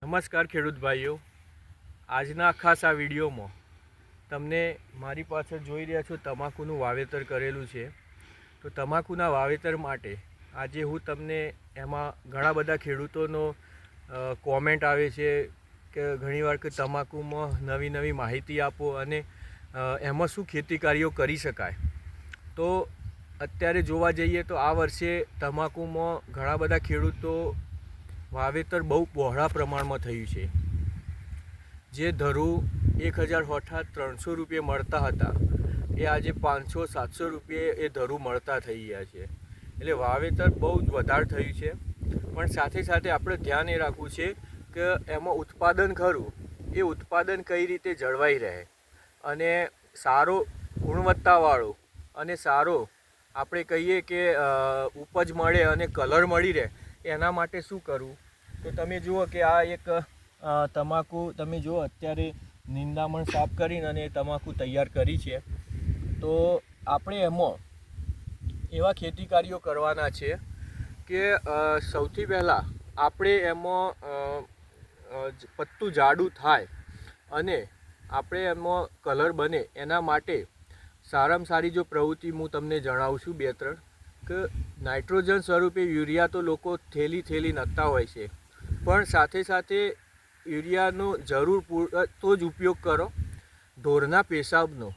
નમસ્કાર ખેડૂત ભાઈઓ, આજના ખાસ આ વિડીયોમાં તમને મારી પાછળ જોઈ રહ્યા છો તમાકુનું વાવેતર કરેલું છે. તો તમાકુના વાવેતર માટે આજે હું તમને એમાં ઘણા બધા ખેડૂતોનો કોમેન્ટ આવે છે કે ઘણીવાર કે તમાકુમાં નવી નવી માહિતી આપો અને એમાં શું ખેતી કાર્યો કરી શકાય. તો અત્યારે જોવા જઈએ તો આ વર્ષે તમાકુમાં ઘણા બધા ખેડૂતો વાવેતર બહુ બહોળા પ્રમાણમાં થયું છે. જે ધરું 1000 રૂપિયે મળતા હતા એ આજે 500-700 રૂપિયે એ ધરું મળતા થઈ ગયા છે. એટલે વાવેતર બહુ જ વધારે થયું છે. પણ સાથે સાથે આપણે ધ્યાન એ રાખવું છે કે એમાં ઉત્પાદન ખરું એ ઉત્પાદન કઈ રીતે જળવાઈ રહે અને સારો ગુણવત્તાવાળો અને સારો આપણે કહીએ કે ઉપજ મળે અને કલર મળી રહે એના માટે શું કરવું. તો તમે જુઓ કે આ એક તમાકુ તમે જુઓ અત્યારે નિંદામણ સાફ કરીને અને તમાકુ તૈયાર કરી છે. તો આપણે એમાં એવા ખેતી કાર્યો કરવાના છે કે સૌથી પહેલાં આપણે એમાં પત્તું જાડું થાય અને આપણે એમાં કલર બને એના માટે સારામાં સારી જો પ્રવૃત્તિ હું તમને જણાવું છું 2-3 કે નાઇટ્રોજન સ્વરૂપે યુરિયા તો લોકો થેલી નાખતા હોય છે, પણ સાથે સાથે યુરિયાનો જરૂર તો જ ઉપયોગ કરો. ઢોરના પેશાબનો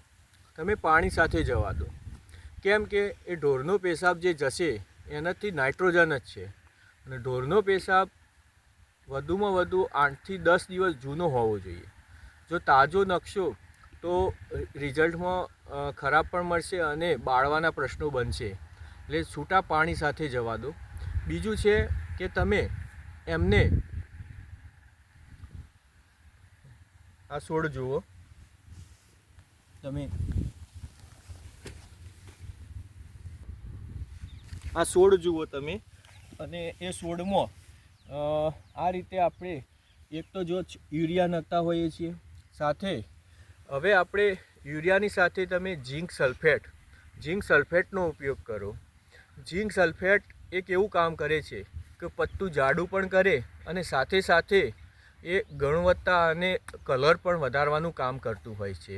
તમે પાણી સાથે જવા દો, કેમ કે એ ઢોરનો પેશાબ જે જશે એનાથી નાઇટ્રોજન જ છે. અને ઢોરનો પેશાબ વધુમાં વધુ 8 થી 10 દિવસ જૂનો હોવો જોઈએ. જો તાજો નખશો તો રિઝલ્ટમાં ખરાબ પણ મળશે અને બાળવાના પ્રશ્નો બનશે. એટલે છૂટા પાણી સાથે જવા દો. બીજું છે કે તમે એમને આ છોડ જુઓ, તમે આ છોડ જુઓ તમે અને એ છોડમાં આ રીતે આપણે એક તો જો યુરિયા નાખતા હોઈએ છીએ, સાથે હવે આપણે યુરિયાની સાથે તમે ઝીંક સલ્ફેટનો ઉપયોગ કરો. ઝીંક સલ્ફેટ એક એવું કામ કરે છે કે પત્તું જાડું પણ કરે અને સાથે સાથે એ ગુણવત્તા અને કલર પણ વધારવાનું કામ કરતું હોય છે.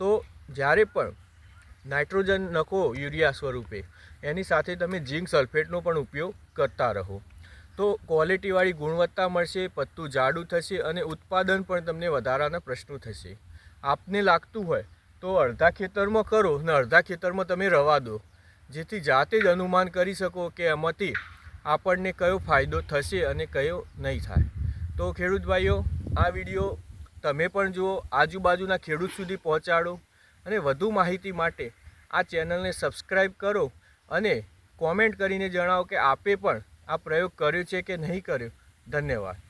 તો જ્યારે પણ નાઇટ્રોજન નાખો યુરિયા સ્વરૂપે એની સાથે તમે ઝીંક સલ્ફેટનો પણ ઉપયોગ કરતા રહો તો ક્વોલિટીવાળી ગુણવત્તા મળશે, પત્તું જાડું થશે અને ઉત્પાદન પણ તમને વધારાના પ્રશ્નો થશે. આપને લાગતું હોય તો અડધા ખેતરમાં કરો અને અડધા ખેતરમાં તમે રવા દો, જેથી જાતે જ અનુમાન કરી શકો કે એમાંથી આપણને કયો ફાયદો થશે અને કયો નહીં થાય. તો ખેડૂત ભાઈઓ, આ વિડીયો તમે પણ જુઓ, આજુબાજુના ખેડૂત સુધી પહોંચાડો અને વધુ માહિતી માટે આ ચેનલને સબસ્ક્રાઈબ કરો અને કોમેન્ટ કરીને જણાવો કે આપે પણ આ પ્રયોગ કર્યો છે કે નહીં કર્યો. ધન્યવાદ.